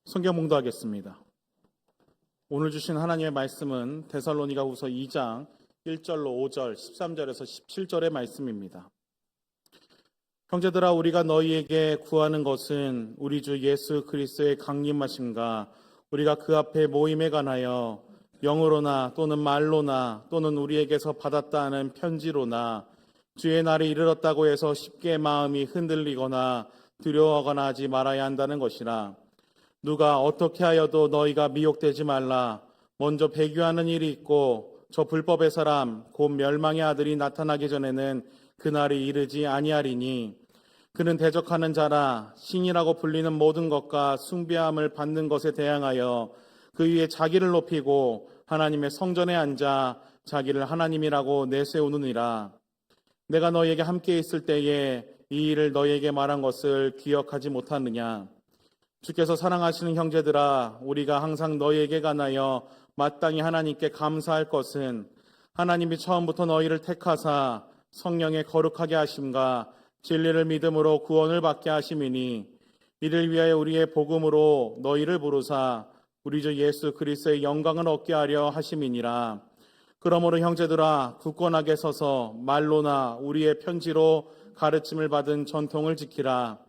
성경 봉독하겠습니다. 오늘 주신 하나님의 말씀은 데살로니가후서 2장 1절로 5절, 13절에서 17절의 말씀입니다. 형제들아, 우리가 너희에게 구하는 것은 우리 주 예수 그리스도의 강림하심과 우리가 그 앞에 모임에 관하여 영으로나 또는 말로나 또는 우리에게서 받았다 하는 편지로나 주의 날이 이르렀다고 해서 쉽게 마음이 흔들리거나 두려워하거나 하지 말아야 한다는 것이라. 누가 어떻게 하여도 너희가 미혹되지 말라. 먼저 배교하는 일이 있고 저 불법의 사람 곧 멸망의 아들이 나타나기 전에는 그날이 이르지 아니하리니 그는 대적하는 자라. 신이라고 불리는 모든 것과 숭배함을 받는 것에 대항하여 그 위에 자기를 높이고 하나님의 성전에 앉아 자기를 하나님이라고 내세우느니라. 내가 너희에게 함께 있을 때에 이 일을 너희에게 말한 것을 기억하지 못하느냐. 주께서 사랑하시는 형제들아, 우리가 항상 너희에게 관하여 마땅히 하나님께 감사할 것은 하나님이 처음부터 너희를 택하사 성령의 거룩하게 하심과 진리를 믿음으로 구원을 받게 하심이니 이를 위하여 우리의 복음으로 너희를 부르사 우리 주 예수 그리스도의 영광을 얻게 하려 하심이니라. 그러므로 형제들아, 굳건하게 서서 말로나 우리의 편지로 가르침을 받은 전통을 지키라.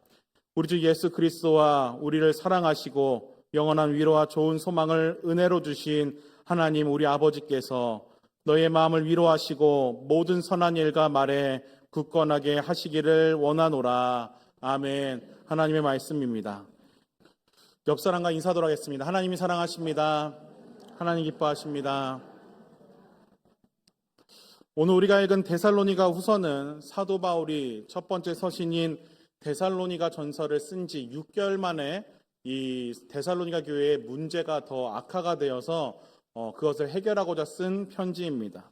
우리 주 예수 그리스도와 우리를 사랑하시고 영원한 위로와 좋은 소망을 은혜로 주신 하나님 우리 아버지께서 너의 마음을 위로하시고 모든 선한 일과 말에 굳건하게 하시기를 원하노라. 아멘. 하나님의 말씀입니다. 옆사람과 인사하도록 하겠습니다. 하나님이 사랑하십니다. 하나님 기뻐하십니다. 오늘 우리가 읽은 데살로니가 후서는 사도 바울이 첫 번째 서신인 데살로니가 전서를 쓴 지 6개월 만에 이 데살로니가 교회의 문제가 더 악화가 되어서 그것을 해결하고자 쓴 편지입니다.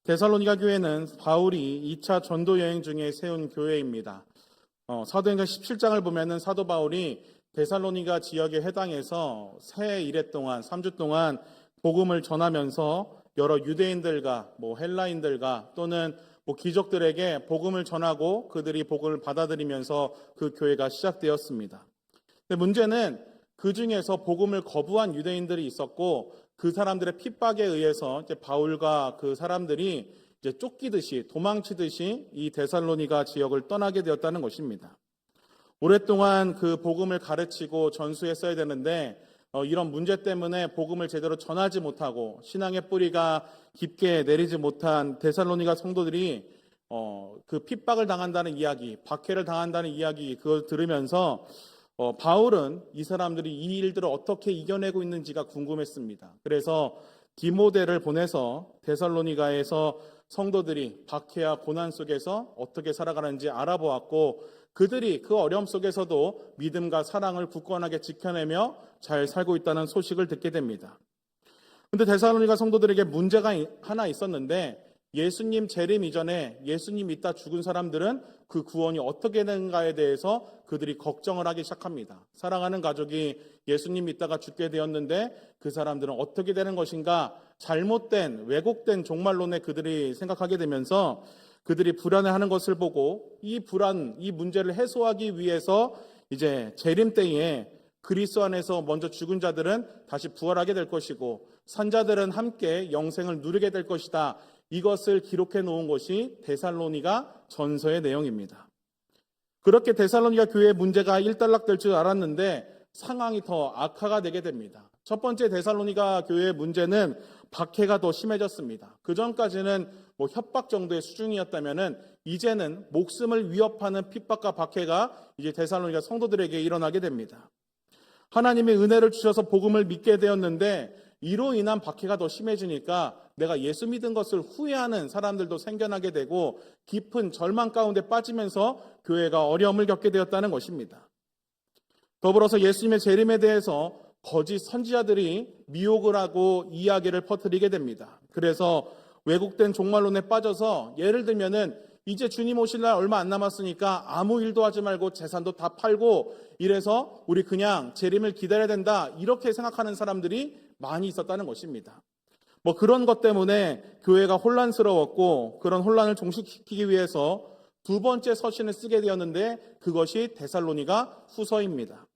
데살로니가 교회는 바울이 2차 전도 여행 중에 세운 교회입니다. 사도행전 17장을 보면은 사도 바울이 데살로니가 지역에 해당해서 새 일해 동안 3주 동안 복음을 전하면서 여러 유대인들과 헬라인들과 또는 귀족들에게 복음을 전하고 그들이 복음을 받아들이면서 그 교회가 시작되었습니다. 근데 문제는 그 중에서 복음을 거부한 유대인들이 있었고 그 사람들의 핍박에 의해서 이제 바울과 그 사람들이 이제 쫓기듯이 도망치듯이 이 데살로니가 지역을 떠나게 되었다는 것입니다. 오랫동안 그 복음을 가르치고 전수했어야 되는데 이런 문제 때문에 복음을 제대로 전하지 못하고 신앙의 뿌리가 깊게 내리지 못한 데살로니가 성도들이 그 핍박을 당한다는 이야기, 박해를 당한다는 이야기 그걸 들으면서 바울은 이 사람들이 이 일들을 어떻게 이겨내고 있는지가 궁금했습니다. 그래서 디모데를 보내서 데살로니가에서 성도들이 박해와 고난 속에서 어떻게 살아가는지 알아보았고 그들이 그 어려움 속에서도 믿음과 사랑을 굳건하게 지켜내며 잘 살고 있다는 소식을 듣게 됩니다. 그런데 데살로니가 성도들에게 문제가 하나 있었는데 예수님 재림 이전에 예수님 있다 죽은 사람들은 그 구원이 어떻게 되는가에 대해서 그들이 걱정을 하기 시작합니다. 사랑하는 가족이 예수님 있다가 죽게 되었는데 그 사람들은 어떻게 되는 것인가, 잘못된 왜곡된 종말론에 그들이 생각하게 되면서 그들이 불안해하는 것을 보고 이 문제를 해소하기 위해서 이제 재림 때에 그리스도 안에서 먼저 죽은 자들은 다시 부활하게 될 것이고 산자들은 함께 영생을 누리게 될 것이다. 이것을 기록해 놓은 것이 데살로니가 전서의 내용입니다. 그렇게 데살로니가 교회의 문제가 일단락될 줄 알았는데 상황이 더 악화가 되게 됩니다. 첫 번째 데살로니가 교회의 문제는 박해가 더 심해졌습니다. 그 전까지는 협박 정도의 수준이었다면은 이제는 목숨을 위협하는 핍박과 박해가 이제 데살로니가 성도들에게 일어나게 됩니다. 하나님의 은혜를 주셔서 복음을 믿게 되었는데 이로 인한 박해가 더 심해지니까 내가 예수 믿은 것을 후회하는 사람들도 생겨나게 되고 깊은 절망 가운데 빠지면서 교회가 어려움을 겪게 되었다는 것입니다. 더불어서 예수님의 재림에 대해서 거짓 선지자들이 미혹을 하고 이야기를 퍼뜨리게 됩니다. 그래서 왜곡된 종말론에 빠져서 예를 들면은 이제 주님 오실 날 얼마 안 남았으니까 아무 일도 하지 말고 재산도 다 팔고 이래서 우리 그냥 재림을 기다려야 된다 이렇게 생각하는 사람들이 많이 있었다는 것입니다. 그런 것 때문에 교회가 혼란스러웠고 그런 혼란을 종식시키기 위해서 두 번째 서신을 쓰게 되었는데 그것이 데살로니가 후서입니다.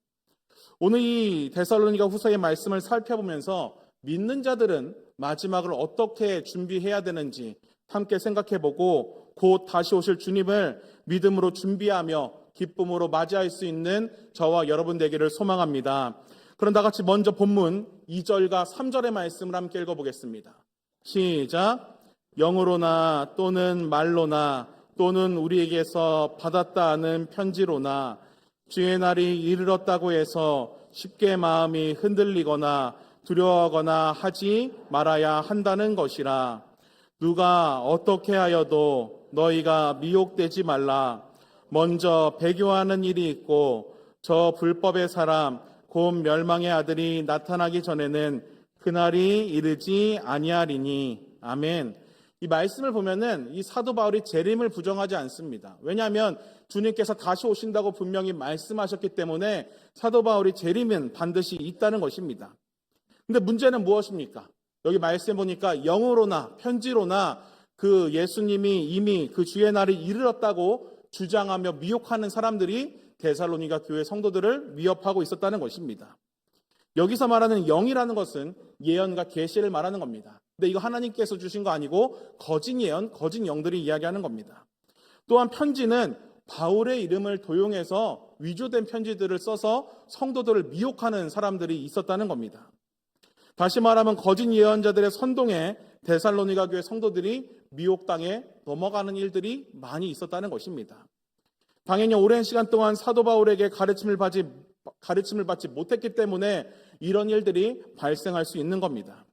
오늘 이 데살로니가 후서의 말씀을 살펴보면서 믿는 자들은 마지막을 어떻게 준비해야 되는지 함께 생각해보고 곧 다시 오실 주님을 믿음으로 준비하며 기쁨으로 맞이할 수 있는 저와 여러분 되기를 소망합니다. 그럼 다 같이 먼저 본문 2절과 3절의 말씀을 함께 읽어보겠습니다. 시작. 영으로나 또는 말로나 또는 우리에게서 받았다 하는 편지로나 주의 날이 이르렀다고 해서 쉽게 마음이 흔들리거나 두려워하거나 하지 말아야 한다는 것이라. 누가 어떻게 하여도 너희가 미혹되지 말라. 먼저 배교하는 일이 있고 저 불법의 사람 곧 멸망의 아들이 나타나기 전에는 그날이 이르지 아니하리니. 아멘. 이 말씀을 보면은 이 사도 바울이 재림을 부정하지 않습니다. 왜냐하면 주님께서 다시 오신다고 분명히 말씀하셨기 때문에 사도 바울이 재림은 반드시 있다는 것입니다. 근데 문제는 무엇입니까? 여기 말씀 보니까 영으로나 편지로나 그 예수님이 이미 그 주의 날이 이르렀다고 주장하며 미혹하는 사람들이 데살로니가 교회 성도들을 위협하고 있었다는 것입니다. 여기서 말하는 영이라는 것은 예언과 계시를 말하는 겁니다. 근데 이거 하나님께서 주신 거 아니고 거짓 예언, 거짓 영들이 이야기하는 겁니다. 또한 편지는 바울의 이름을 도용해서 위조된 편지들을 써서 성도들을 미혹하는 사람들이 있었다는 겁니다. 다시 말하면 거짓 예언자들의 선동에 데살로니가 교회 성도들이 미혹당해 넘어가는 일들이 많이 있었다는 것입니다. 당연히 오랜 시간 동안 사도 바울에게 가르침을 받지 못했기 때문에 이런 일들이 발생할 수 있는 겁니다.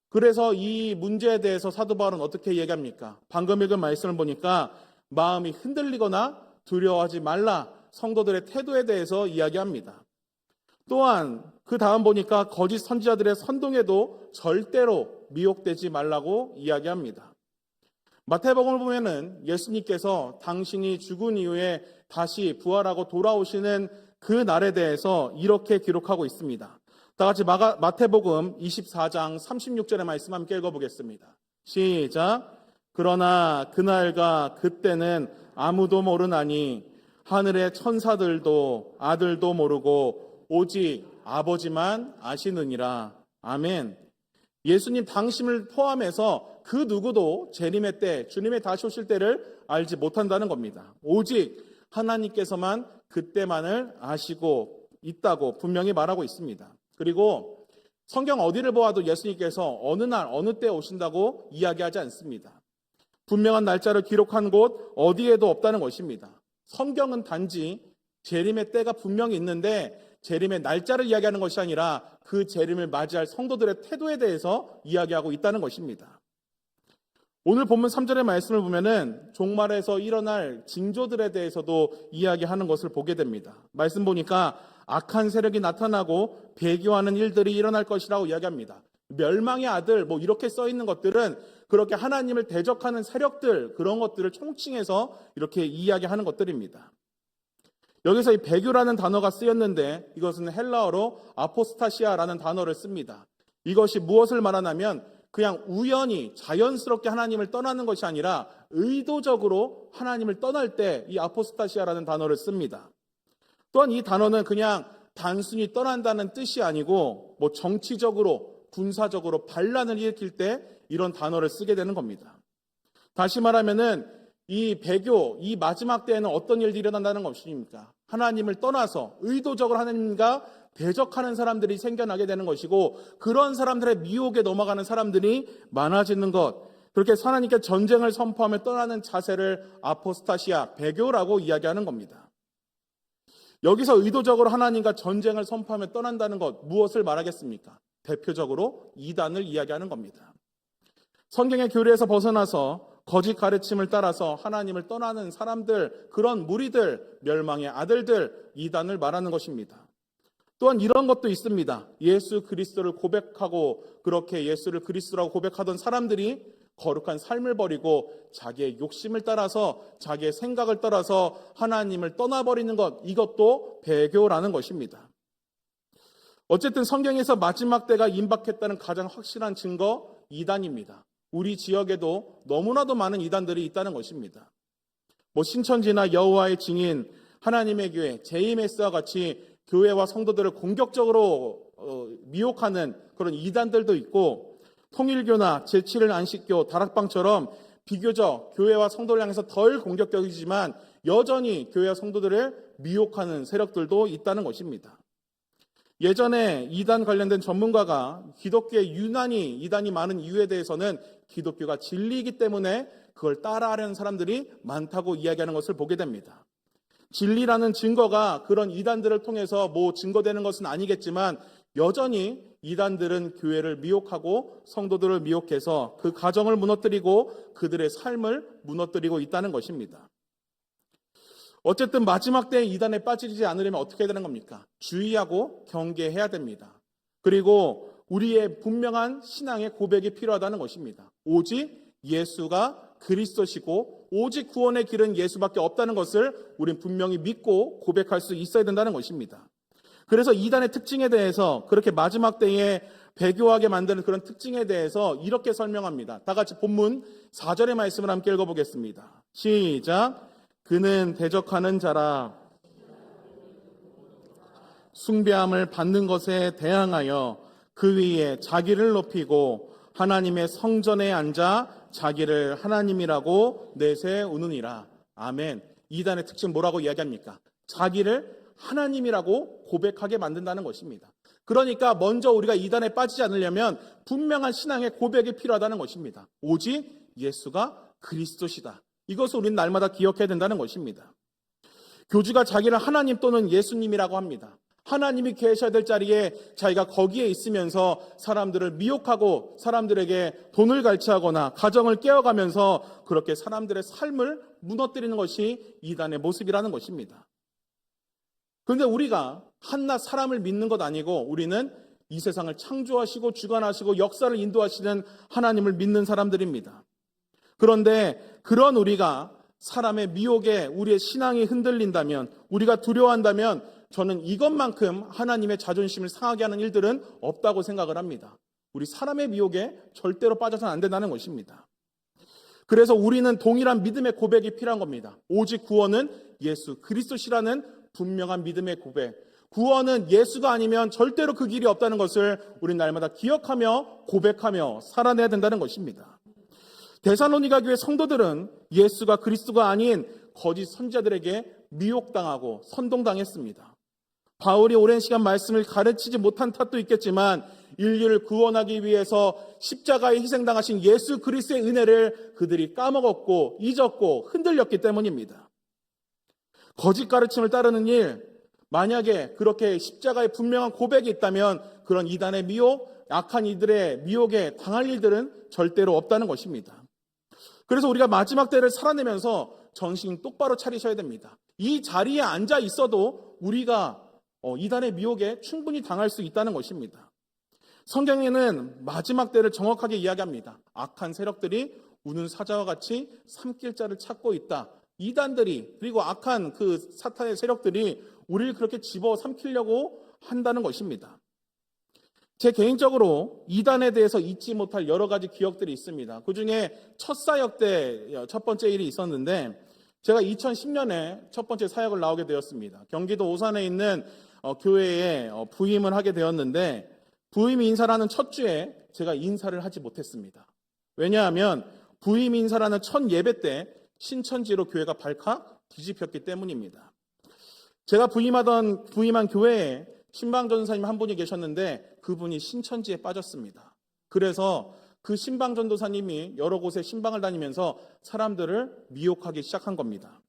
그래서 이 문제에 대해서 사도 바울은 어떻게 얘기합니까? 방금 읽은 말씀을 보니까 마음이 흔들리거나 두려워하지 말라, 성도들의 태도에 대해서 이야기합니다. 또한 그 다음 보니까 거짓 선지자들의 선동에도 절대로 미혹되지 말라고 이야기합니다. 마태복음을 보면은 예수님께서 당신이 죽은 이후에 다시 부활하고 돌아오시는 그 날에 대해서 이렇게 기록하고 있습니다. 다 같이 마태복음 24장 36절의 말씀 함께 읽어보겠습니다. 시작. 그러나 그날과 그때는 아무도 모르나니 하늘의 천사들도 아들도 모르고 오직 아버지만 아시느니라. 아멘. 예수님 당신을 포함해서 그 누구도 재림의 때, 주님의 다시 오실 때를 알지 못한다는 겁니다. 오직 하나님께서만 그때만을 아시고 있다고 분명히 말하고 있습니다. 그리고 성경 어디를 보아도 예수님께서 어느 날 어느 때 오신다고 이야기하지 않습니다. 분명한 날짜를 기록한 곳 어디에도 없다는 것입니다. 성경은 단지 재림의 때가 분명히 있는데 재림의 날짜를 이야기하는 것이 아니라 그 재림을 맞이할 성도들의 태도에 대해서 이야기하고 있다는 것입니다. 오늘 본문 3절의 말씀을 보면은 종말에서 일어날 징조들에 대해서도 이야기하는 것을 보게 됩니다. 말씀 보니까 악한 세력이 나타나고 배교하는 일들이 일어날 것이라고 이야기합니다. 멸망의 아들 이렇게 써 있는 것들은 그렇게 하나님을 대적하는 세력들, 그런 것들을 총칭해서 이렇게 이야기하는 것들입니다. 여기서 이 배교라는 단어가 쓰였는데 이것은 헬라어로 아포스타시아라는 단어를 씁니다. 이것이 무엇을 말하냐면 그냥 우연히 자연스럽게 하나님을 떠나는 것이 아니라 의도적으로 하나님을 떠날 때 이 아포스타시아라는 단어를 씁니다. 또한 이 단어는 그냥 단순히 떠난다는 뜻이 아니고 정치적으로 군사적으로 반란을 일으킬 때 이런 단어를 쓰게 되는 겁니다. 다시 말하면은 이 배교, 이 마지막 때에는 어떤 일들이 일어난다는 것입니까? 하나님을 떠나서 의도적으로 하나님과 대적하는 사람들이 생겨나게 되는 것이고 그런 사람들의 미혹에 넘어가는 사람들이 많아지는 것, 그렇게 하나님께 전쟁을 선포하며 떠나는 자세를 아포스타시아, 배교라고 이야기하는 겁니다. 여기서 의도적으로 하나님과 전쟁을 선포하며 떠난다는 것, 무엇을 말하겠습니까? 대표적으로 이단을 이야기하는 겁니다. 성경의 교리에서 벗어나서 거짓 가르침을 따라서 하나님을 떠나는 사람들, 그런 무리들, 멸망의 아들들, 이단을 말하는 것입니다. 또한 이런 것도 있습니다. 예수 그리스도를 고백하고 그렇게 예수를 그리스도라고 고백하던 사람들이 거룩한 삶을 버리고 자기의 욕심을 따라서 자기의 생각을 따라서 하나님을 떠나버리는 것, 이것도 배교라는 것입니다. 어쨌든 성경에서 마지막 때가 임박했다는 가장 확실한 증거, 이단입니다. 우리 지역에도 너무나도 많은 이단들이 있다는 것입니다. 신천지나 여호와의 증인, 하나님의 교회, JMS와 같이 교회와 성도들을 공격적으로 미혹하는 그런 이단들도 있고, 통일교나 제7일 안식교, 다락방처럼 비교적 교회와 성도를 향해서 덜 공격적이지만 여전히 교회와 성도들을 미혹하는 세력들도 있다는 것입니다. 예전에 이단 관련된 전문가가 기독교에 유난히 이단이 많은 이유에 대해서는 기독교가 진리이기 때문에 그걸 따라하려는 사람들이 많다고 이야기하는 것을 보게 됩니다. 진리라는 증거가 그런 이단들을 통해서 증거되는 것은 아니겠지만 여전히 이단들은 교회를 미혹하고 성도들을 미혹해서 그 가정을 무너뜨리고 그들의 삶을 무너뜨리고 있다는 것입니다. 어쨌든 마지막 때에 이단에 빠지지 않으려면 어떻게 해야 되는 겁니까? 주의하고 경계해야 됩니다. 그리고 우리의 분명한 신앙의 고백이 필요하다는 것입니다. 오직 예수가 그리스도시고 오직 구원의 길은 예수밖에 없다는 것을 우리는 분명히 믿고 고백할 수 있어야 된다는 것입니다. 그래서 이단의 특징에 대해서, 그렇게 마지막 때에 배교하게 만드는 그런 특징에 대해서 이렇게 설명합니다. 다 같이 본문 4절의 말씀을 함께 읽어보겠습니다. 시작. 그는 대적하는 자라 숭배함을 받는 것에 대항하여 그 위에 자기를 높이고 하나님의 성전에 앉아 자기를 하나님이라고 내세우느니라. 아멘. 이단의 특징 뭐라고 이야기합니까? 자기를 하나님이라고 고백하게 만든다는 것입니다. 그러니까 먼저 우리가 이단에 빠지지 않으려면 분명한 신앙의 고백이 필요하다는 것입니다. 오직 예수가 그리스도시다. 이것을 우리는 날마다 기억해야 된다는 것입니다. 교주가 자기를 하나님 또는 예수님이라고 합니다. 하나님이 계셔야 될 자리에 자기가 거기에 있으면서 사람들을 미혹하고 사람들에게 돈을 갈취하거나 가정을 깨어가면서 그렇게 사람들의 삶을 무너뜨리는 것이 이단의 모습이라는 것입니다. 그런데 우리가 한낱 사람을 믿는 것 아니고 우리는 이 세상을 창조하시고 주관하시고 역사를 인도하시는 하나님을 믿는 사람들입니다. 그런데 그런 우리가 사람의 미혹에 우리의 신앙이 흔들린다면, 우리가 두려워한다면 저는 이것만큼 하나님의 자존심을 상하게 하는 일들은 없다고 생각을 합니다. 우리 사람의 미혹에 절대로 빠져서는 안 된다는 것입니다. 그래서 우리는 동일한 믿음의 고백이 필요한 겁니다. 오직 구원은 예수 그리스도시라는 분명한 믿음의 고백. 구원은 예수가 아니면 절대로 그 길이 없다는 것을 우리는 날마다 기억하며 고백하며 살아내야 된다는 것입니다. 데살로니가 교회 성도들은 예수가 그리스도가 아닌 거짓 선지자들에게 미혹당하고 선동당했습니다. 바울이 오랜 시간 말씀을 가르치지 못한 탓도 있겠지만 인류를 구원하기 위해서 십자가에 희생당하신 예수 그리스도의 은혜를 그들이 까먹었고 잊었고 흔들렸기 때문입니다. 거짓 가르침을 따르는 일, 만약에 그렇게 십자가의 분명한 고백이 있다면 그런 이단의 미혹, 악한 이들의 미혹에 당할 일들은 절대로 없다는 것입니다. 그래서 우리가 마지막 때를 살아내면서 정신 똑바로 차리셔야 됩니다. 이 자리에 앉아 있어도 우리가 이단의 미혹에 충분히 당할 수 있다는 것입니다. 성경에는 마지막 때를 정확하게 이야기합니다. 악한 세력들이 우는 사자와 같이 삼킬 자를 찾고 있다. 이단들이, 그리고 악한 그 사탄의 세력들이 우리를 그렇게 집어 삼키려고 한다는 것입니다. 제 개인적으로 이단에 대해서 잊지 못할 여러 가지 기억들이 있습니다. 그중에 첫 사역 때 첫 번째 일이 있었는데, 제가 2010년에 첫 번째 사역을 나오게 되었습니다. 경기도 오산에 있는 교회에 부임을 하게 되었는데, 부임 인사라는 첫 주에 제가 인사를 하지 못했습니다. 왜냐하면 부임 인사라는 첫 예배 때 신천지로 교회가 발칵 뒤집혔기 때문입니다. 제가 부임한 교회에 신방 전도사님 한 분이 계셨는데 그분이 신천지에 빠졌습니다. 그래서 그 신방 전도사님이 여러 곳에 신방을 다니면서 사람들을 미혹하기 시작한 겁니다.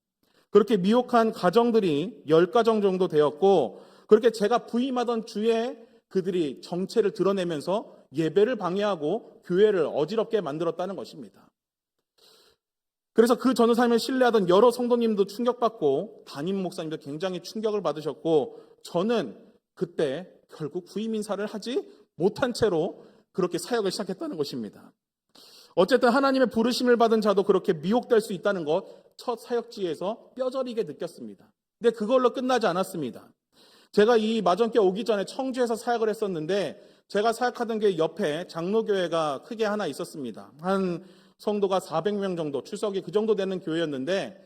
그렇게 미혹한 가정들이 10가정 정도 되었고, 그렇게 제가 부임하던 주에 그들이 정체를 드러내면서 예배를 방해하고 교회를 어지럽게 만들었다는 것입니다. 그래서 그 전도사님을 신뢰하던 여러 성도님도 충격받고 담임 목사님도 굉장히 충격을 받으셨고, 저는 그때 결국 부임 인사를 하지 못한 채로 그렇게 사역을 시작했다는 것입니다. 어쨌든 하나님의 부르심을 받은 자도 그렇게 미혹될 수 있다는 것, 첫 사역지에서 뼈저리게 느꼈습니다. 근데 그걸로 끝나지 않았습니다. 제가 이 마전교회 오기 전에 청주에서 사역을 했었는데, 제가 사역하던 게 옆에 장로교회가 크게 하나 있었습니다. 한 성도가 400명 정도, 출석이 그 정도 되는 교회였는데,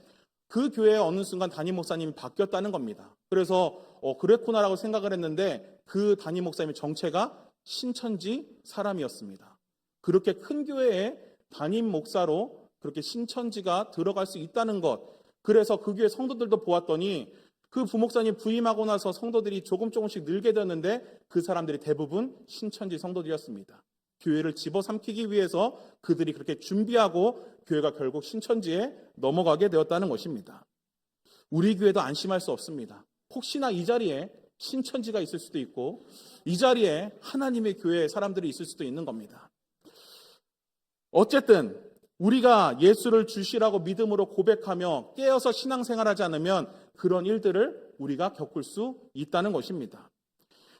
그 교회에 어느 순간 담임 목사님이 바뀌었다는 겁니다. 그래서 그랬구나라고 생각을 했는데 그 담임 목사님의 정체가 신천지 사람이었습니다. 그렇게 큰 교회에 담임 목사로 그렇게 신천지가 들어갈 수 있다는 것, 그래서 그 교회 성도들도 보았더니 그 부목사님 부임하고 나서 성도들이 조금씩 늘게 되었는데 그 사람들이 대부분 신천지 성도들이었습니다. 교회를 집어삼키기 위해서 그들이 그렇게 준비하고 교회가 결국 신천지에 넘어가게 되었다는 것입니다. 우리 교회도 안심할 수 없습니다. 혹시나 이 자리에 신천지가 있을 수도 있고 이 자리에 하나님의 교회 사람들이 있을 수도 있는 겁니다. 어쨌든 우리가 예수를 주시라고 믿음으로 고백하며 깨어서 신앙생활하지 않으면 그런 일들을 우리가 겪을 수 있다는 것입니다.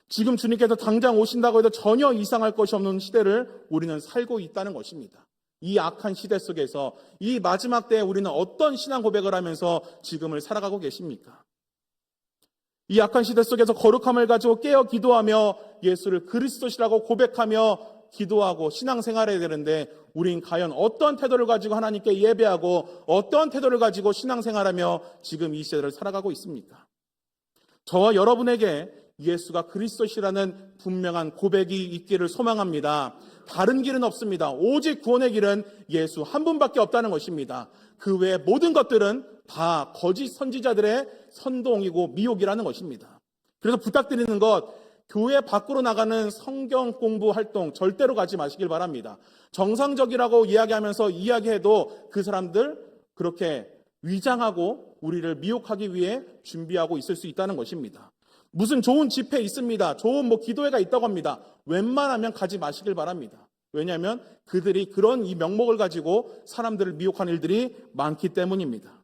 지금 주님께서 당장 오신다고 해도 전혀 이상할 것이 없는 시대를 우리는 살고 있다는 것입니다. 이 악한 시대 속에서 이 마지막 때에 우리는 어떤 신앙 고백을 하면서 지금을 살아가고 계십니까? 이 악한 시대 속에서 거룩함을 가지고 깨어 기도하며 예수를 그리스도시라고 고백하며 기도하고 신앙생활해야 되는데 우린 과연 어떤 태도를 가지고 하나님께 예배하고 어떤 태도를 가지고 신앙생활하며 지금 이 시대를 살아가고 있습니까? 저와 여러분에게 예수가 그리스도시라는 분명한 고백이 있기를 소망합니다. 다른 길은 없습니다. 오직 구원의 길은 예수 한 분밖에 없다는 것입니다. 그 외의 모든 것들은 다 거짓 선지자들의 선동이고 미혹이라는 것입니다. 그래서 부탁드리는 것, 교회 밖으로 나가는 성경 공부 활동 절대로 가지 마시길 바랍니다. 정상적이라고 이야기하면서 이야기해도 그 사람들 그렇게 위장하고 우리를 미혹하기 위해 준비하고 있을 수 있다는 것입니다. 무슨 좋은 집회 있습니다. 좋은 기도회가 있다고 합니다. 웬만하면 가지 마시길 바랍니다. 왜냐하면 그들이 그런 이 명목을 가지고 사람들을 미혹하는 일들이 많기 때문입니다.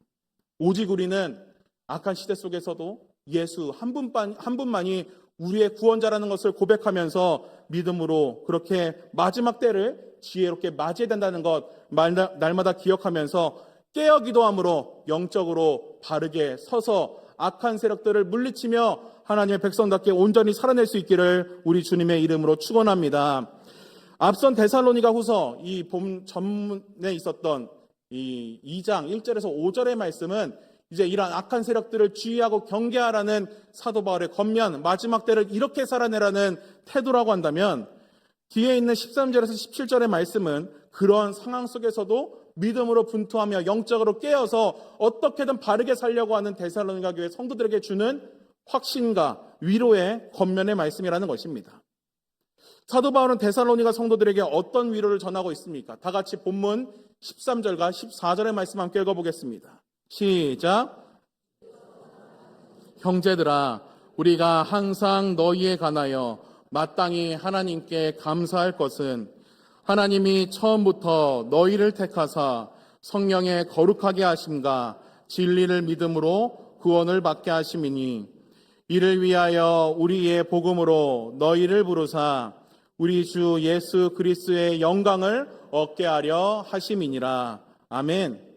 오직 우리는 악한 시대 속에서도 예수 한 분만이 우리의 구원자라는 것을 고백하면서 믿음으로 그렇게 마지막 때를 지혜롭게 맞이해야 된다는 것 날마다 기억하면서 깨어 기도함으로 영적으로 바르게 서서 악한 세력들을 물리치며 하나님의 백성답게 온전히 살아낼 수 있기를 우리 주님의 이름으로 축원합니다. 앞선 데살로니가 후서 이 본 전문에 있었던 이 2장 1절에서 5절의 말씀은 이제 이러한 악한 세력들을 주의하고 경계하라는 사도 바울의 권면, 마지막 때를 이렇게 살아내라는 태도라고 한다면 뒤에 있는 13절에서 17절의 말씀은 그런 상황 속에서도 믿음으로 분투하며 영적으로 깨어서 어떻게든 바르게 살려고 하는 데살로니가 교회 성도들에게 주는 확신과 위로의 권면의 말씀이라는 것입니다. 사도 바울은 데살로니가 성도들에게 어떤 위로를 전하고 있습니까? 다 같이 본문 13절과 14절의 말씀 함께 읽어보겠습니다. 시작. 형제들아, 우리가 항상 너희에 관하여 마땅히 하나님께 감사할 것은 하나님이 처음부터 너희를 택하사 성령에 거룩하게 하심과 진리를 믿음으로 구원을 받게 하심이니 이를 위하여 우리의 복음으로 너희를 부르사 우리 주 예수 그리스도의 영광을 얻게 하려 하심이니라. 아멘.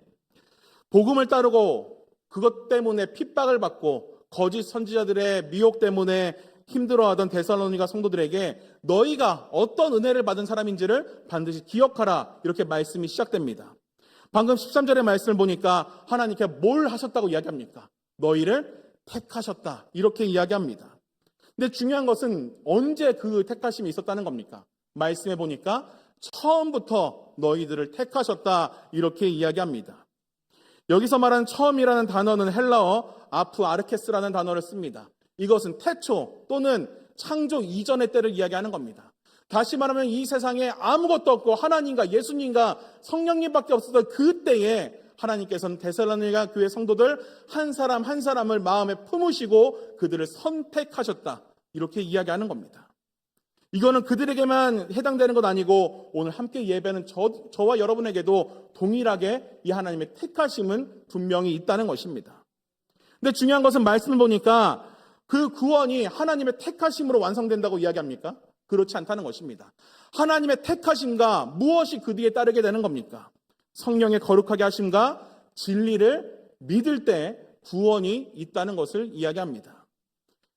복음을 따르고 그것 때문에 핍박을 받고 거짓 선지자들의 미혹 때문에 힘들어하던 데살로니가 성도들에게 너희가 어떤 은혜를 받은 사람인지를 반드시 기억하라, 이렇게 말씀이 시작됩니다. 방금 13절의 말씀을 보니까 하나님께 뭘 하셨다고 이야기합니까? 너희를 택하셨다, 이렇게 이야기합니다. 근데 중요한 것은 언제 그 택하심이 있었다는 겁니까? 말씀해 보니까 처음부터 너희들을 택하셨다, 이렇게 이야기합니다. 여기서 말하는 처음이라는 단어는 헬라어 아프 아르케스라는 단어를 씁니다. 이것은 태초 또는 창조 이전의 때를 이야기하는 겁니다. 다시 말하면 이 세상에 아무것도 없고 하나님과 예수님과 성령님밖에 없었던 그때에 하나님께서는 데살로니가 교회 성도들 한 사람 한 사람을 마음에 품으시고 그들을 선택하셨다, 이렇게 이야기하는 겁니다. 이거는 그들에게만 해당되는 것 아니고 오늘 함께 예배하는 저와 여러분에게도 동일하게 이 하나님의 택하심은 분명히 있다는 것입니다. 근데 중요한 것은 말씀을 보니까 그 구원이 하나님의 택하심으로 완성된다고 이야기합니까? 그렇지 않다는 것입니다. 하나님의 택하심과 무엇이 그 뒤에 따르게 되는 겁니까? 성령의 거룩하게 하심과 진리를 믿을 때 구원이 있다는 것을 이야기합니다.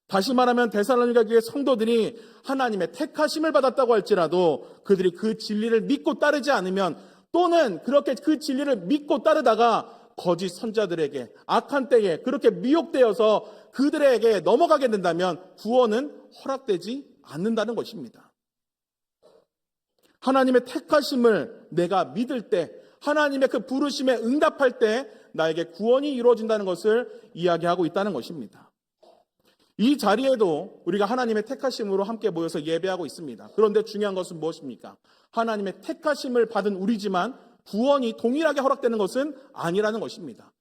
다시 말하면 데살로니가 교회 성도들이 하나님의 택하심을 받았다고 할지라도 그들이 그 진리를 믿고 따르지 않으면, 또는 그렇게 그 진리를 믿고 따르다가 거짓 선자들에게 악한 때에 그렇게 미혹되어서 그들에게 넘어가게 된다면 구원은 허락되지 않는다는 것입니다. 하나님의 택하심을 내가 믿을 때, 하나님의 그 부르심에 응답할 때 나에게 구원이 이루어진다는 것을 이야기하고 있다는 것입니다. 이 자리에도 우리가 하나님의 택하심으로 함께 모여서 예배하고 있습니다. 그런데 중요한 것은 무엇입니까? 하나님의 택하심을 받은 우리지만 구원이 동일하게 허락되는 것은 아니라는 것입니다.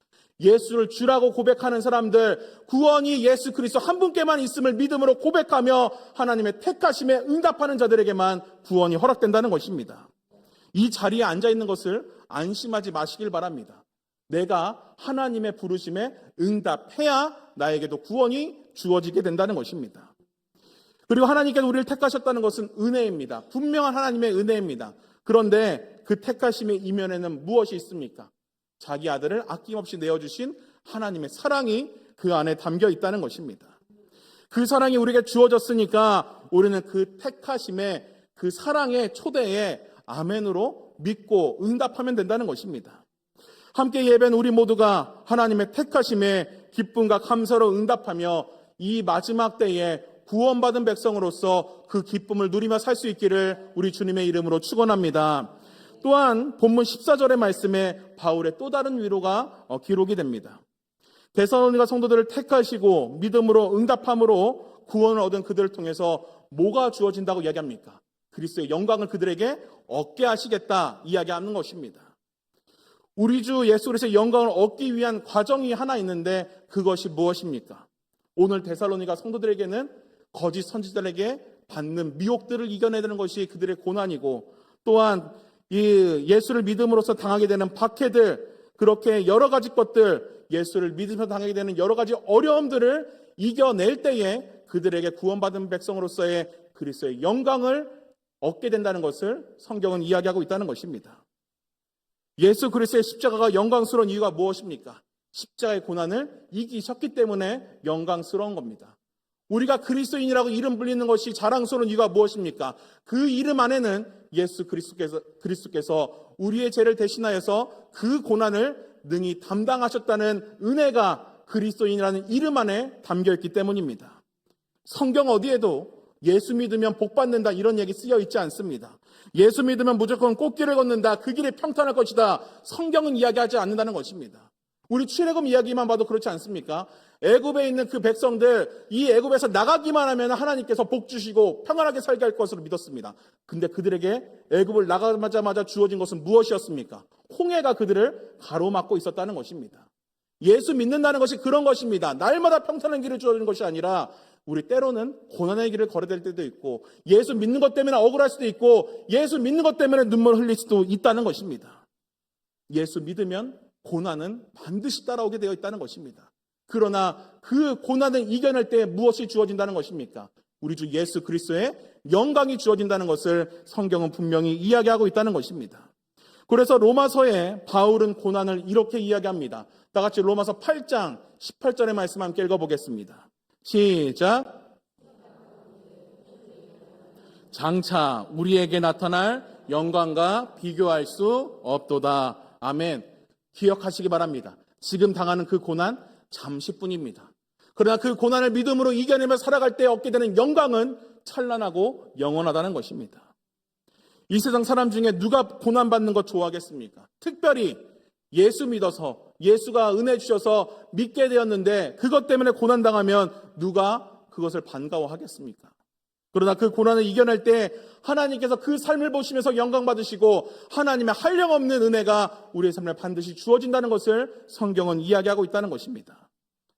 예수를 주라고 고백하는 사람들, 구원이 예수 그리스도 한 분께만 있음을 믿음으로 고백하며 하나님의 택하심에 응답하는 자들에게만 구원이 허락된다는 것입니다. 이 자리에 앉아있는 것을 안심하지 마시길 바랍니다. 내가 하나님의 부르심에 응답해야 나에게도 구원이 주어지게 된다는 것입니다. 그리고 하나님께서 우리를 택하셨다는 것은 은혜입니다. 분명한 하나님의 은혜입니다. 그런데 그 택하심의 이면에는 무엇이 있습니까? 자기 아들을 아낌없이 내어주신 하나님의 사랑이 그 안에 담겨 있다는 것입니다. 그 사랑이 우리에게 주어졌으니까 우리는 그 택하심의 그 사랑의 초대에 아멘으로 믿고 응답하면 된다는 것입니다. 함께 예배는 우리 모두가 하나님의 택하심에 기쁨과 감사로 응답하며 이 마지막 때에 구원받은 백성으로서 그 기쁨을 누리며 살 수 있기를 우리 주님의 이름으로 축원합니다. 또한 본문 14절의 말씀에 바울의 또 다른 위로가 기록이 됩니다. 데살로니가 성도들을 택하시고 믿음으로 응답함으로 구원을 얻은 그들을 통해서 뭐가 주어진다고 이야기합니까? 그리스도의 영광을 그들에게 얻게 하시겠다 이야기하는 것입니다. 우리 주 예수 그리스도의 영광을 얻기 위한 과정이 하나 있는데 그것이 무엇입니까? 오늘 데살로니가 성도들에게는 거짓 선지자들에게 받는 미혹들을 이겨내야 되는 것이 그들의 고난이고, 또한 이 예수를 믿음으로써 당하게 되는 박해들, 그렇게 여러 가지 것들, 예수를 믿으면서 당하게 되는 여러 가지 어려움들을 이겨낼 때에 그들에게 구원받은 백성으로서의 그리스도의 영광을 얻게 된다는 것을 성경은 이야기하고 있다는 것입니다. 예수 그리스도의 십자가가 영광스러운 이유가 무엇입니까? 십자가의 고난을 이기셨기 때문에 영광스러운 겁니다. 우리가 그리스도인이라고 이름 불리는 것이 자랑스러운 이유가 무엇입니까? 그 이름 안에는 예수 그리스도께서 우리의 죄를 대신하여서 그 고난을 능히 담당하셨다는 은혜가 그리스도인이라는 이름 안에 담겨있기 때문입니다. 성경 어디에도 예수 믿으면 복 받는다 이런 얘기 쓰여 있지 않습니다. 예수 믿으면 무조건 꽃길을 걷는다, 그 길이 평탄할 것이다, 성경은 이야기하지 않는다는 것입니다. 우리 출애굽 이야기만 봐도 그렇지 않습니까? 애굽에 있는 그 백성들, 이 애굽에서 나가기만 하면 하나님께서 복 주시고 평안하게 살게 할 것으로 믿었습니다. 근데 그들에게 애굽을 나가자마자 주어진 것은 무엇이었습니까? 홍해가 그들을 가로막고 있었다는 것입니다. 예수 믿는다는 것이 그런 것입니다. 날마다 평탄한 길을 주어지는 것이 아니라 우리 때로는 고난의 길을 걸어야 될 때도 있고, 예수 믿는 것 때문에 억울할 수도 있고, 예수 믿는 것 때문에 눈물 흘릴 수도 있다는 것입니다. 예수 믿으면 고난은 반드시 따라오게 되어 있다는 것입니다. 그러나 그 고난을 이겨낼 때 무엇이 주어진다는 것입니까? 우리 주 예수 그리스도의 영광이 주어진다는 것을 성경은 분명히 이야기하고 있다는 것입니다. 그래서 로마서에 바울은 고난을 이렇게 이야기합니다. 다 같이 로마서 8장 18절의 말씀 함께 읽어보겠습니다. 시작. 장차 우리에게 나타날 영광과 비교할 수 없도다. 아멘. 기억하시기 바랍니다. 지금 당하는 그 고난 잠시뿐입니다. 그러나 그 고난을 믿음으로 이겨내며 살아갈 때 얻게 되는 영광은 찬란하고 영원하다는 것입니다. 이 세상 사람 중에 누가 고난받는 것 좋아하겠습니까? 특별히 예수 믿어서, 예수가 은혜 주셔서 믿게 되었는데 그것 때문에 고난당하면 누가 그것을 반가워하겠습니까? 그러나 그 고난을 이겨낼 때 하나님께서 그 삶을 보시면서 영광 받으시고 하나님의 한량없는 은혜가 우리의 삶에 반드시 주어진다는 것을 성경은 이야기하고 있다는 것입니다.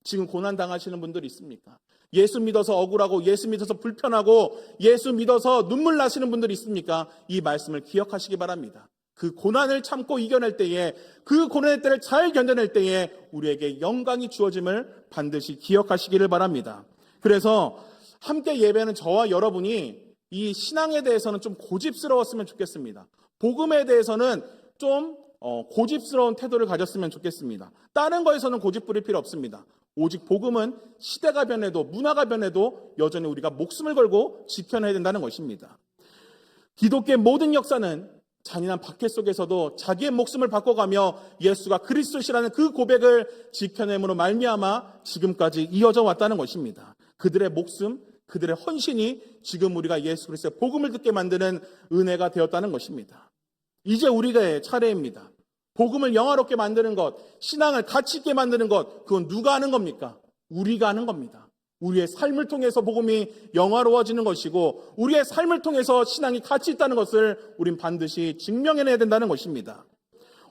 지금 고난 당하시는 분들이 있습니까? 예수 믿어서 억울하고, 예수 믿어서 불편하고, 예수 믿어서 눈물 나시는 분들이 있습니까? 이 말씀을 기억하시기 바랍니다. 그 고난을 참고 이겨낼 때에, 그 고난의 때를 잘 견뎌낼 때에 우리에게 영광이 주어짐을 반드시 기억하시기를 바랍니다. 그래서 함께 예배하는 저와 여러분이 이 신앙에 대해서는 좀 고집스러웠으면 좋겠습니다. 복음에 대해서는 좀 고집스러운 태도를 가졌으면 좋겠습니다. 다른 거에서는 고집 부릴 필요 없습니다. 오직 복음은 시대가 변해도, 문화가 변해도 여전히 우리가 목숨을 걸고 지켜내야 된다는 것입니다. 기독교의 모든 역사는 잔인한 박해 속에서도 자기의 목숨을 바꿔가며 예수가 그리스도시라는 그 고백을 지켜냄으로 말미암아 지금까지 이어져 왔다는 것입니다. 그들의 목숨, 그들의 헌신이 지금 우리가 예수 그리스도의 복음을 듣게 만드는 은혜가 되었다는 것입니다. 이제 우리의 차례입니다. 복음을 영화롭게 만드는 것, 신앙을 가치 있게 만드는 것, 그건 누가 하는 겁니까? 우리가 하는 겁니다. 우리의 삶을 통해서 복음이 영화로워지는 것이고 우리의 삶을 통해서 신앙이 가치 있다는 것을 우린 반드시 증명해내야 된다는 것입니다.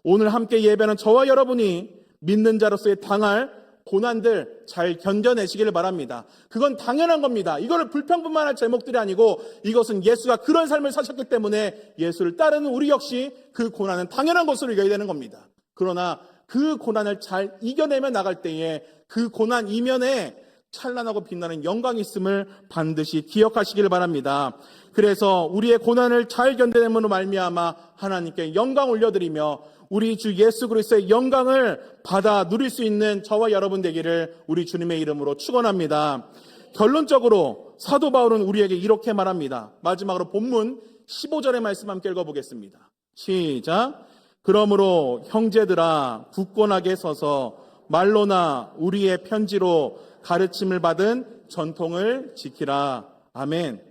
오늘 함께 예배하는 저와 여러분이 믿는 자로서의 당할 고난들 잘 견뎌내시기를 바랍니다. 그건 당연한 겁니다. 이거를 불평분만할 제목들이 아니고 이것은 예수가 그런 삶을 사셨기 때문에 예수를 따르는 우리 역시 그 고난은 당연한 것으로 이겨야 되는 겁니다. 그러나 그 고난을 잘 이겨내며 나갈 때에 그 고난 이면에 찬란하고 빛나는 영광이 있음을 반드시 기억하시길 바랍니다. 그래서 우리의 고난을 잘 견뎌내므로 말미암아 하나님께 영광 올려드리며 우리 주 예수 그리스도의 영광을 받아 누릴 수 있는 저와 여러분 되기를 우리 주님의 이름으로 축원합니다. 결론적으로 사도 바울은 우리에게 이렇게 말합니다. 마지막으로 본문 15절의 말씀 함께 읽어보겠습니다. 시작. 그러므로 형제들아 굳건하게 서서 말로나 우리의 편지로 가르침을 받은 전통을 지키라. 아멘.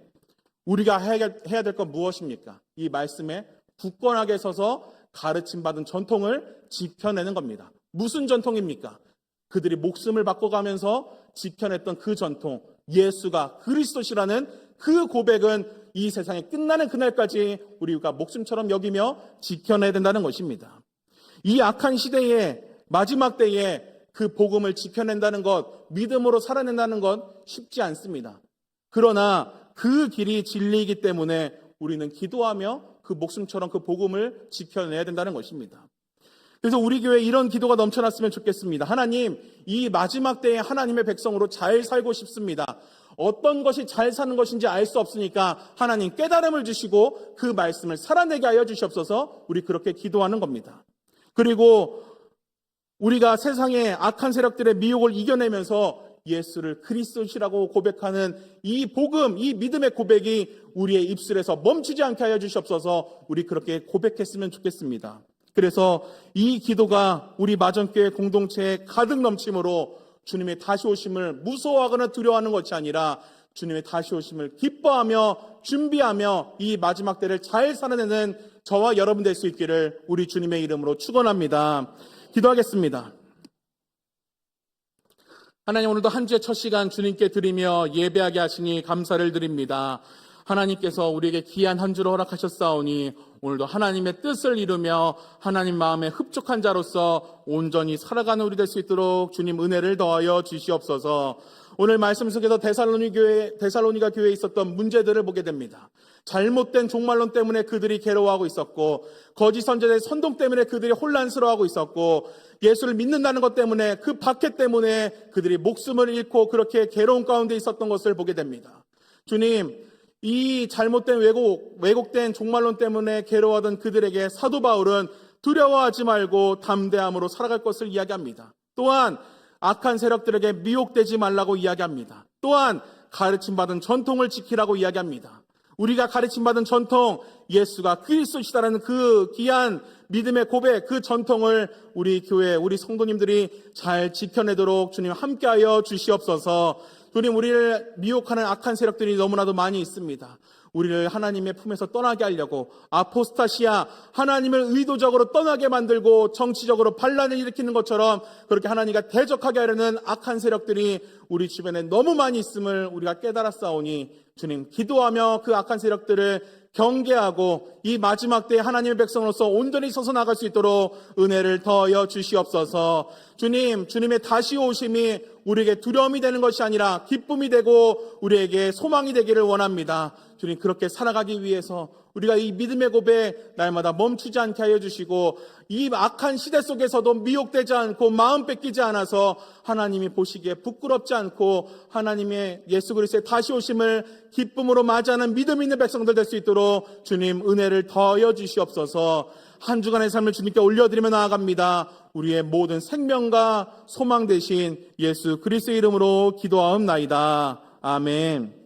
우리가 해야 될 건 무엇입니까? 이 말씀에 굳건하게 서서 가르침받은 전통을 지켜내는 겁니다. 무슨 전통입니까? 그들이 목숨을 바꿔가면서 지켜냈던 그 전통, 예수가 그리스도시라는 그 고백은 이 세상이 끝나는 그날까지 우리가 목숨처럼 여기며 지켜내야 된다는 것입니다. 이 악한 시대의 마지막 때에 그 복음을 지켜낸다는 것, 믿음으로 살아낸다는 것 쉽지 않습니다. 그러나 그 길이 진리이기 때문에 우리는 기도하며 그 목숨처럼 그 복음을 지켜내야 된다는 것입니다. 그래서 우리 교회에 이런 기도가 넘쳐났으면 좋겠습니다. 하나님, 이 마지막 때에 하나님의 백성으로 잘 살고 싶습니다. 어떤 것이 잘 사는 것인지 알 수 없으니까 하나님 깨달음을 주시고 그 말씀을 살아내게 하여 주시옵소서. 우리 그렇게 기도하는 겁니다. 그리고 우리가 세상의 악한 세력들의 미혹을 이겨내면서 예수를 그리스도시라고 고백하는 이 복음, 이 믿음의 고백이 우리의 입술에서 멈추지 않게 하여 주시옵소서. 우리 그렇게 고백했으면 좋겠습니다. 그래서 이 기도가 우리 마전교회 공동체에 가득 넘침으로 주님의 다시 오심을 무서워하거나 두려워하는 것이 아니라 주님의 다시 오심을 기뻐하며 준비하며 이 마지막 때를 잘 살아내는 저와 여러분 될 수 있기를 우리 주님의 이름으로 축원합니다. 기도하겠습니다. 하나님, 오늘도 한 주의 첫 시간 주님께 드리며 예배하게 하시니 감사를 드립니다. 하나님께서 우리에게 귀한 한 주를 허락하셨사오니 오늘도 하나님의 뜻을 이루며 하나님 마음에 흡족한 자로서 온전히 살아가는 우리 될 수 있도록 주님 은혜를 더하여 주시옵소서. 오늘 말씀 속에서 데살로니가 교회에 있었던 문제들을 보게 됩니다. 잘못된 종말론 때문에 그들이 괴로워하고 있었고, 거짓 선지자의 선동 때문에 그들이 혼란스러워하고 있었고, 예수를 믿는다는 것 때문에 그 박해 때문에 그들이 목숨을 잃고 그렇게 괴로운 가운데 있었던 것을 보게 됩니다. 주님, 이 잘못된 왜곡된 종말론 때문에 괴로워하던 그들에게 사도 바울은 두려워하지 말고 담대함으로 살아갈 것을 이야기합니다. 또한 악한 세력들에게 미혹되지 말라고 이야기합니다. 또한 가르침받은 전통을 지키라고 이야기합니다. 우리가 가르침받은 전통, 예수가 그리스도시다라는 그 귀한 믿음의 고백, 그 전통을 우리 교회, 우리 성도님들이 잘 지켜내도록 주님 함께하여 주시옵소서. 주님, 우리를 미혹하는 악한 세력들이 너무나도 많이 있습니다. 우리를 하나님의 품에서 떠나게 하려고 아포스타시아, 하나님을 의도적으로 떠나게 만들고 정치적으로 반란을 일으키는 것처럼 그렇게 하나님과 대적하게 하려는 악한 세력들이 우리 주변에 너무 많이 있음을 우리가 깨달았사오니 주님, 기도하며 그 악한 세력들을 경계하고 이 마지막 때에 하나님의 백성으로서 온전히 서서 나갈 수 있도록 은혜를 더하여 주시옵소서. 주님, 주님의 다시 오심이 우리에게 두려움이 되는 것이 아니라 기쁨이 되고 우리에게 소망이 되기를 원합니다. 주님, 그렇게 살아가기 위해서 우리가 이 믿음의 고백 날마다 멈추지 않게 하여 주시고 이 악한 시대 속에서도 미혹되지 않고 마음 뺏기지 않아서 하나님이 보시기에 부끄럽지 않고 하나님의 예수 그리스도의 다시 오심을 기쁨으로 맞이하는 믿음 있는 백성들 될 수 있도록 주님 은혜를 더하여 주시옵소서. 한 주간의 삶을 주님께 올려드리며 나아갑니다. 우리의 모든 생명과 소망 되신 예수 그리스도의 이름으로 기도하옵나이다. 아멘.